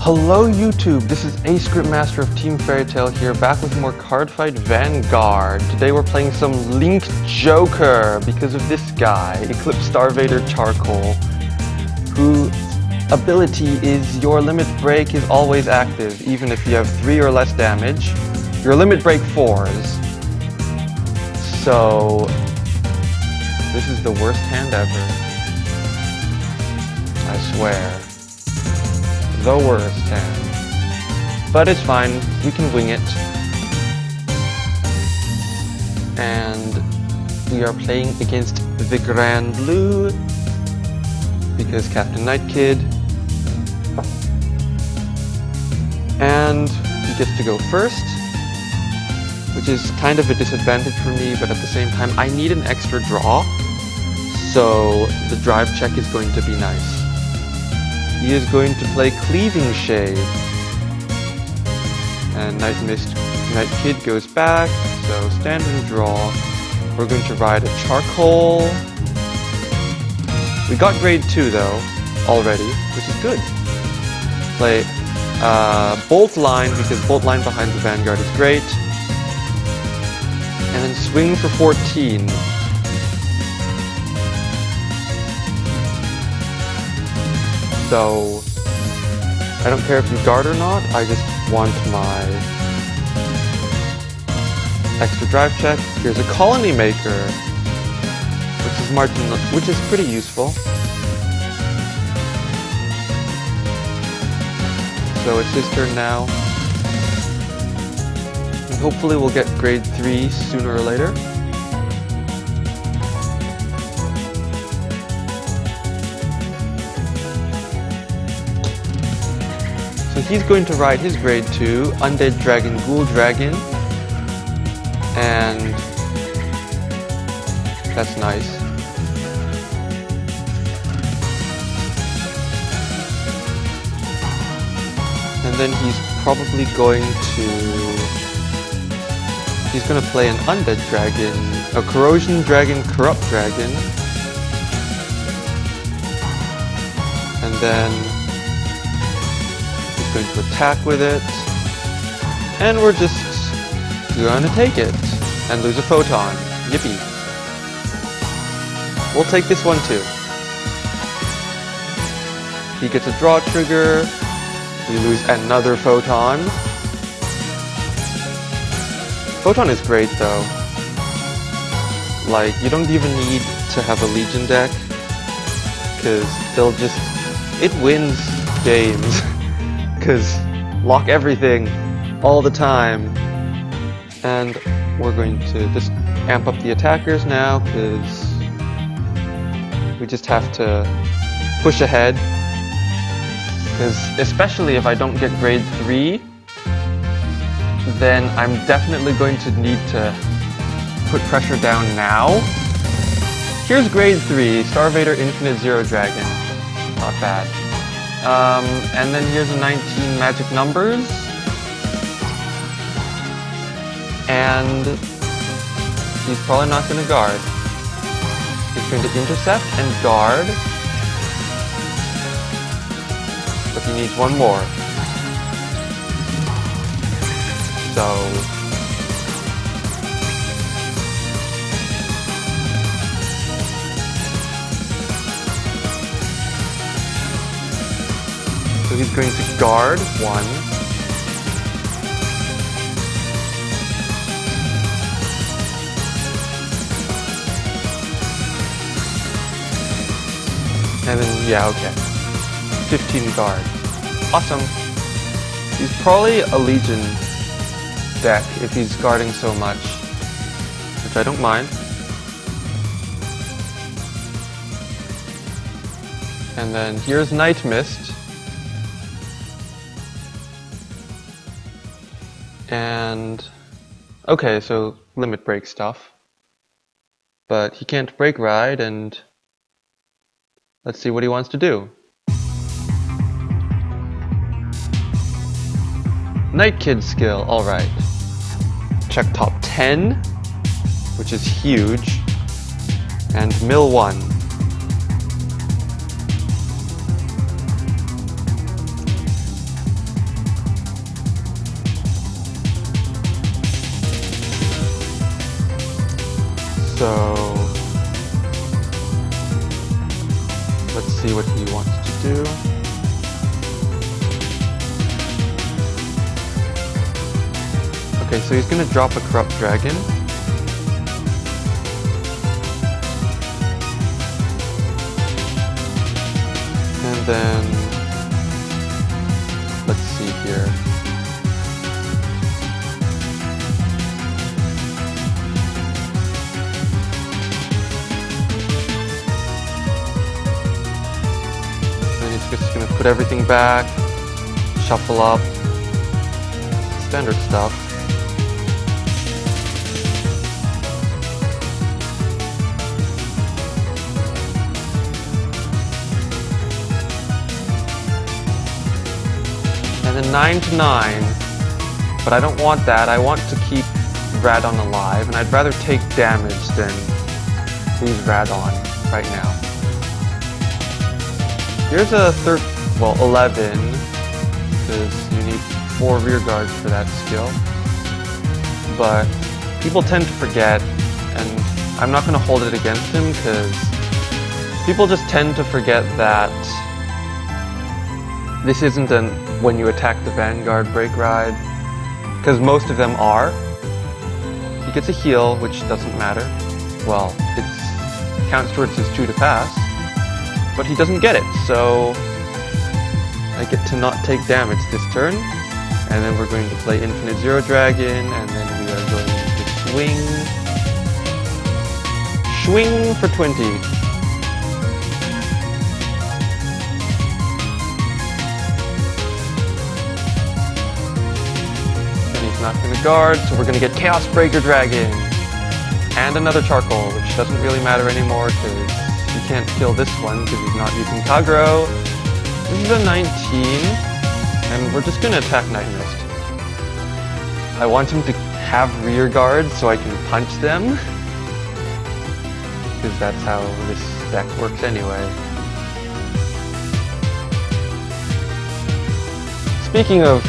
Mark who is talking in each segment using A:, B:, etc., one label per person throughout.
A: Hello YouTube, this is A Script Master of Team Fairytale here, back with more Cardfight Vanguard. Today we're playing some Link Joker because of this guy, Eclipse Starvader Charcoal, whose ability is your limit break is always active, even if you have 3 or less damage. Your limit break 4s. So, this is the worst hand ever. I swear. The worst hand. But it's fine, we can wing it. And we are playing against the Grand Blue because Captain Night Kid. And he gets to go first, which is kind of a disadvantage for me, but at the same time I need an extra draw, so the drive check is going to be nice. He is going to play Cleaving Shade. And Nightmist, Night Kid goes back, so stand and draw. We're going to ride a Charcoal. We got grade 2 though, already, which is good. Play Bolt Line, because Bolt Line behind the Vanguard is great. And then swing for 14. So, I don't care if you guard or not, I just want my extra drive check. Here's a Colony Maker, which is pretty useful. So it's his turn now. And hopefully we'll get grade 3 sooner or later. So he's going to ride his grade 2, Undead Dragon, Ghoul Dragon, and that's nice. And then he's probably going to play an Undead Dragon, a Corrosion Dragon, Corrupt Dragon, and then going to attack with it, and we're just gonna take it and lose a photon. Yippee. We'll take this one too. He gets a draw trigger, we lose another photon. Photon is great though. Like, you don't even need to have a Legion deck, because it wins games. Because lock everything all the time. And we're going to just amp up the attackers now, because we just have to push ahead. Because especially if I don't get grade 3, then I'm definitely going to need to put pressure down now. Here's grade 3, Starvader Infinite Zero Dragon. Not bad. And then here's a 19 magic numbers. And he's probably not going to guard. He's going to intercept and guard. But he needs one more. So he's going to guard 1. And then, yeah, okay. 15 guard. Awesome. He's probably a Legion deck if he's guarding so much, which I don't mind. And then here's Nightmist. And okay, so limit break stuff. But he can't break ride, and let's see what he wants to do. Night Kid skill, alright. Check top 10, which is huge. And mill 1. So let's see what he wants to do. Okay, so he's gonna drop a Corrupt Dragon. And then let's see here. Just gonna put everything back, shuffle up, standard stuff. And then 9 to 9, but I don't want that. I want to keep Radon alive, and I'd rather take damage than lose Radon right now. Here's a 11, because you need 4 rear guards for that skill. But people tend to forget, and I'm not going to hold it against him, because people just tend to forget that this isn't an when you attack the Vanguard break ride, because most of them are. He gets a heal, which doesn't matter. Well, it counts towards his 2 to pass. But he doesn't get it, so I get to not take damage this turn, and then we're going to play Infinite Zero Dragon, and then we are going to swing for 20. And he's not going to guard, so we're going to get Chaos Breaker Dragon, and another Charcoal, which doesn't really matter anymore, because you can't kill this one because he's not using Kagro. This is a 19, and we're just going to attack Nightmist. I want him to have rear guards so I can punch them, because that's how this deck works anyway. Speaking of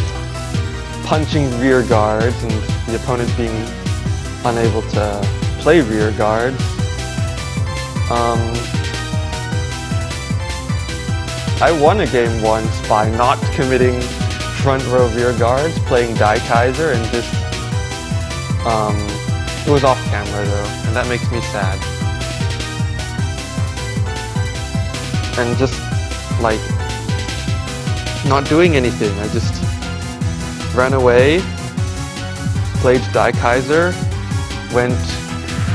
A: punching rear guards and the opponent being unable to play rear guards, I won a game once by not committing front row rear guards, playing Die Kaiser, and just, it was off camera though, and that makes me sad. And just, like, not doing anything. I just ran away, played Die Kaiser, went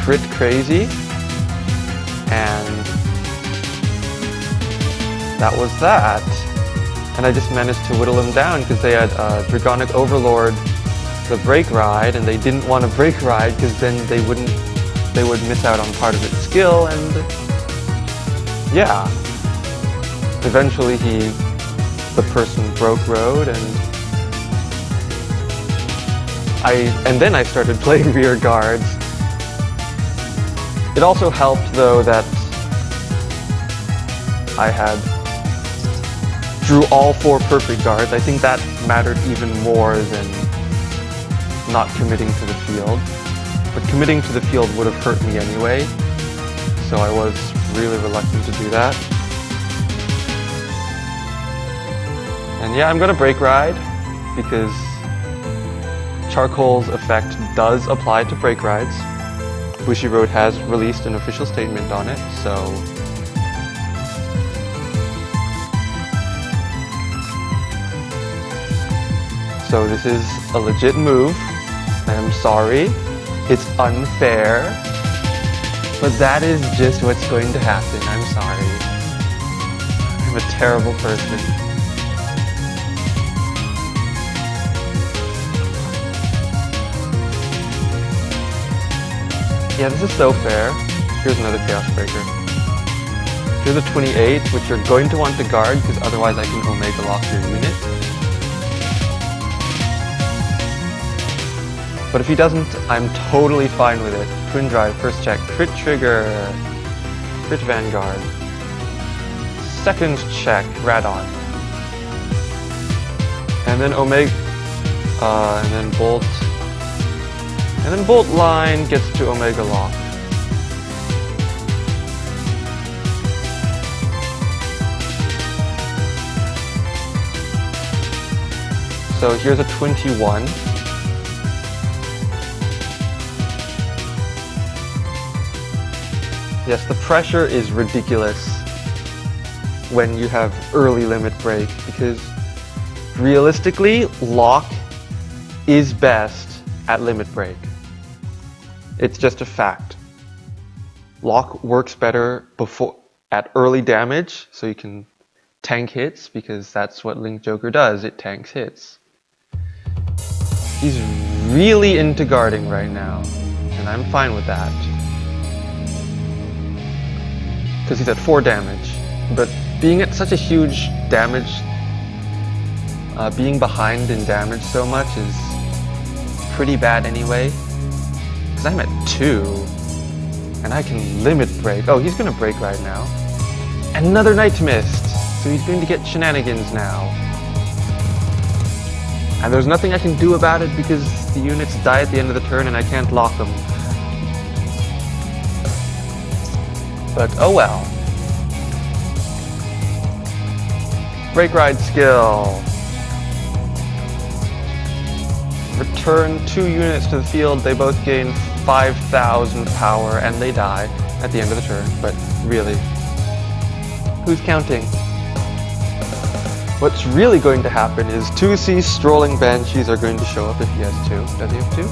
A: crit crazy, and that was that. And I just managed to whittle them down because they had Dragonic Overlord, the break ride, and they didn't want to break ride because then they would miss out on part of its skill, and yeah. Eventually the person broke road, and then I started playing rear guards. It also helped though that I drew all 4 perfect guards. I think that mattered even more than not committing to the field. But committing to the field would have hurt me anyway, so I was really reluctant to do that. And yeah, I'm gonna break ride because Charcoal's effect does apply to break rides. Bushiroad has released an official statement on it, so this is a legit move. I am sorry. It's unfair. But that is just what's going to happen. I'm sorry. I'm a terrible person. Yeah, this is so fair. Here's another Chaos Breaker. Here's a 28, which you're going to want to guard, because otherwise I can Omega Lock your unit. But if he doesn't, I'm totally fine with it. Twin Drive, first check, crit trigger, crit Vanguard. Second check, Radon. And then Omega, and then Bolt. And then Bolt Line gets to Omega Lock. So here's a 21. Yes, the pressure is ridiculous when you have early limit break, because realistically, Locke is best at limit break. It's just a fact. Locke works better at early damage, so you can tank hits, because that's what Link Joker does, it tanks hits. He's really into guarding right now, and I'm fine with that. Because he's at 4 damage, but being at such a huge damage, being behind in damage so much is pretty bad anyway. Because I'm at 2, and I can limit break. Oh, he's gonna break right now. Another Nightmist, so he's going to get shenanigans now. And there's nothing I can do about it because the units die at the end of the turn and I can't lock them. But oh well. Break ride skill. Return 2 units to the field. They both gain 5,000 power and they die at the end of the turn. But really, who's counting? What's really going to happen is 2C strolling banshees are going to show up if he has 2. Does he have 2?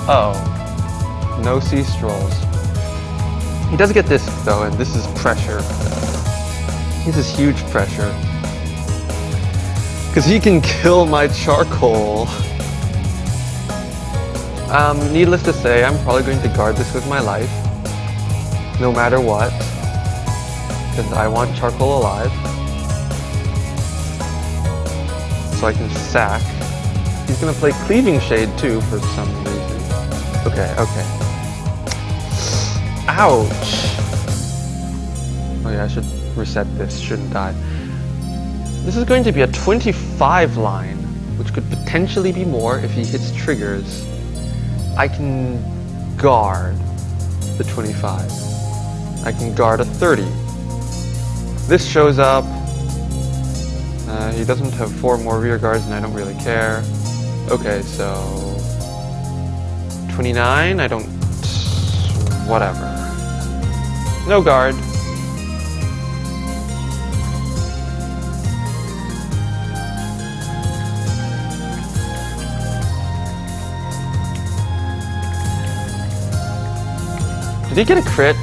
A: Oh. No C strolls. He does get this though, and this is pressure. This is huge pressure. Because he can kill my charcoal. Needless to say, I'm probably going to guard this with my life. No matter what. Because I want charcoal alive. So I can sack. He's gonna play Cleaving Shade too for some reason. Okay. Ouch! Oh yeah, I should reset this, shouldn't I? This is going to be a 25 line, which could potentially be more if he hits triggers. I can guard the 25. I can guard a 30. This shows up. He doesn't have 4 more rear guards and I don't really care. Okay, so 29, I don't... whatever. No guard. Did he get a crit?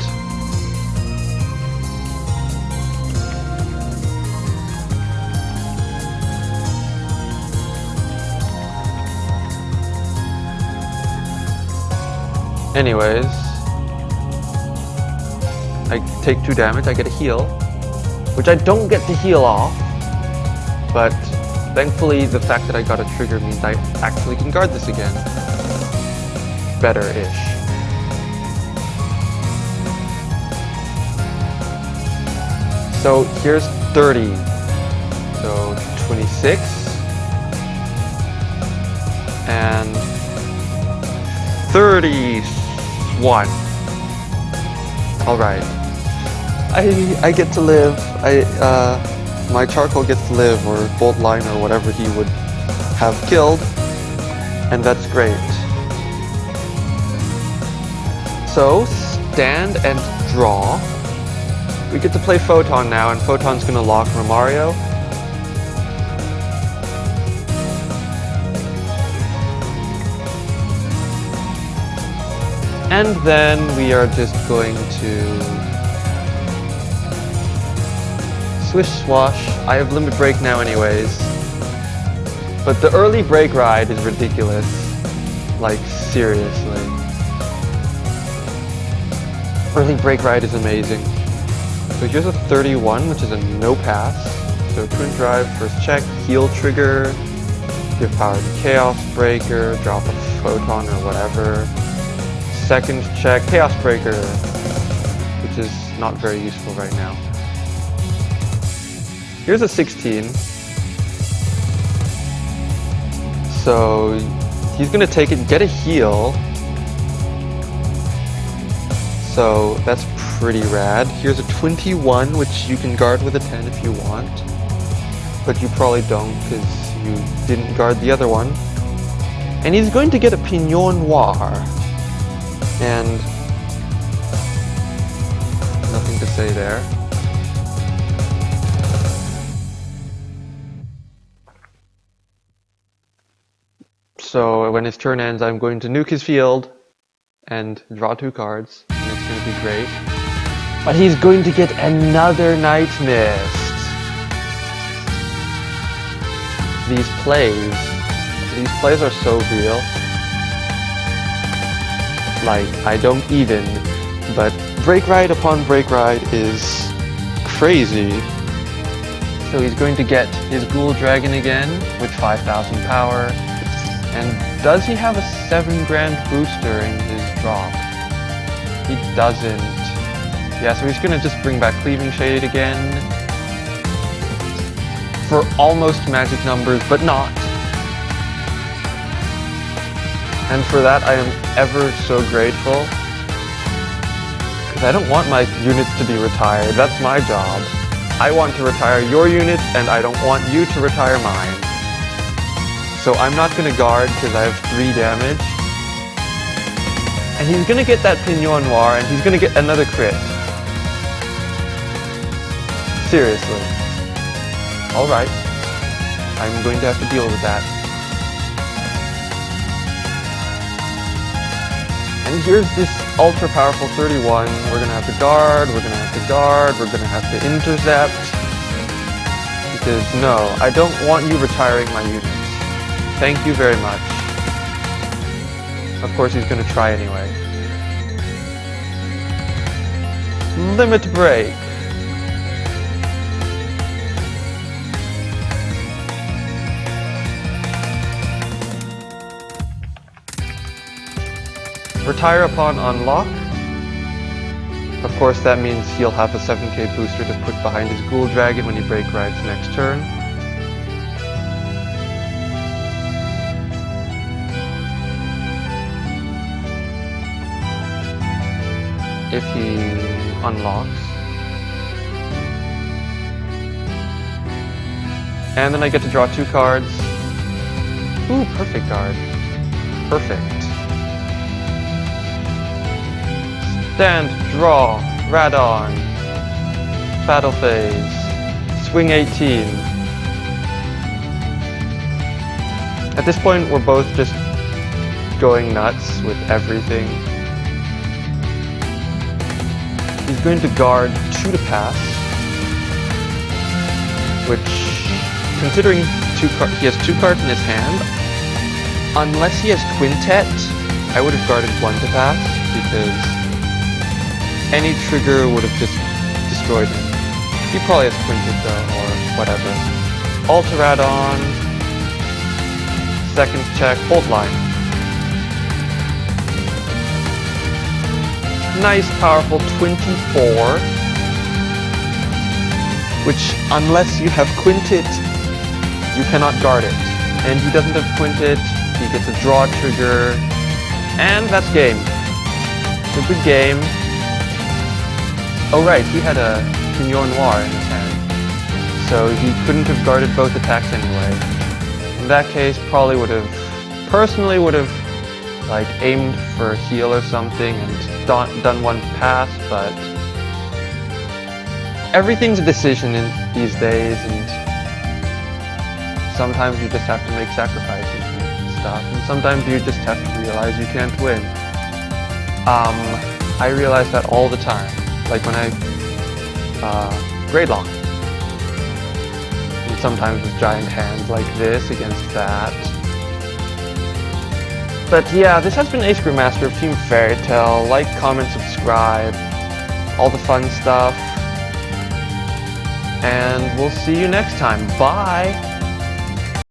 A: Anyways, I take 2 damage, I get a heal, which I don't get to heal off, but thankfully the fact that I got a trigger means I actually can guard this again. Better-ish. So here's 30, so 26, and 31. Alright. I get to live. My charcoal gets to live, or bolt line, or whatever he would have killed, and that's great. So, stand and draw. We get to play Photon now, and Photon's gonna lock Romario. And then we are just going to swish swash. I have limit break now anyways. But the early break ride is ridiculous. Like, seriously. Early break ride is amazing. So here's a 31, which is a no pass. So Twin Drive, first check, heal trigger, give power to Chaos Breaker, drop a Photon or whatever. Second check, Chaos Breaker, which is not very useful right now. Here's a 16. So he's gonna take it and get a heal. So that's pretty rad. Here's a 21, which you can guard with a 10 if you want. but you probably don't because you didn't guard the other one. And he's going to get a Pignon Noir. And nothing to say there. So when his turn ends, I'm going to nuke his field and draw 2 cards, and it's going to be great. But he's going to get another Nightmist. These plays are so real. Like, I don't even, but Break Ride upon Break Ride is crazy. So he's going to get his Ghoul Dragon again with 5,000 power. And does he have a 7 grand booster in his drop? He doesn't. Yeah, so he's gonna just bring back Cleaving Shade again. For almost magic numbers, but not. And for that I am ever so grateful. Because I don't want my units to be retired, that's my job. I want to retire your units, and I don't want you to retire mine. So I'm not going to guard because I have 3 damage. And he's going to get that Pignon Noir, and he's going to get another crit. Seriously. Alright. I'm going to have to deal with that. And here's this ultra powerful 31. We're going to have to guard, we're going to have to guard, we're going to have to intercept. Because no, I don't want you retiring my units. Thank you very much. Of course he's going to try anyway. Limit Break. Retire upon unlock. Of course that means he'll have a 7k booster to put behind his Ghoul Dragon when he Break Rides next turn. If he unlocks. And then I get to draw 2 cards. Ooh, perfect card. Perfect. Stand, draw, Radon. Battle phase. Swing 18. At this point, we're both just going nuts with everything. He's going to guard 2 to pass, which, considering he has 2 cards in his hand, unless he has Quintet, I would have guarded 1 to pass, because any trigger would have just destroyed him. He probably has Quintet though, or whatever. Ultiradon, seconds check, hold line. Nice, powerful 24, which, unless you have Quintet, you cannot guard it. And he doesn't have Quintet, he gets a draw trigger, and that's game. It's a good game. Oh right, he had a Pignon Noir in his hand, so he couldn't have guarded both attacks anyway. In that case, probably would have, personally would have, like, aimed for a heal or something and done 1 pass, but everything's a decision in these days, and sometimes you just have to make sacrifices and stuff, and sometimes you just have to realize you can't win. I realize that all the time, like when I grade lock, and sometimes with giant hands like this against that. But yeah, this has been Ace Master of Team Fairy Tail. Like, comment, subscribe, all the fun stuff. And we'll see you next time. Bye!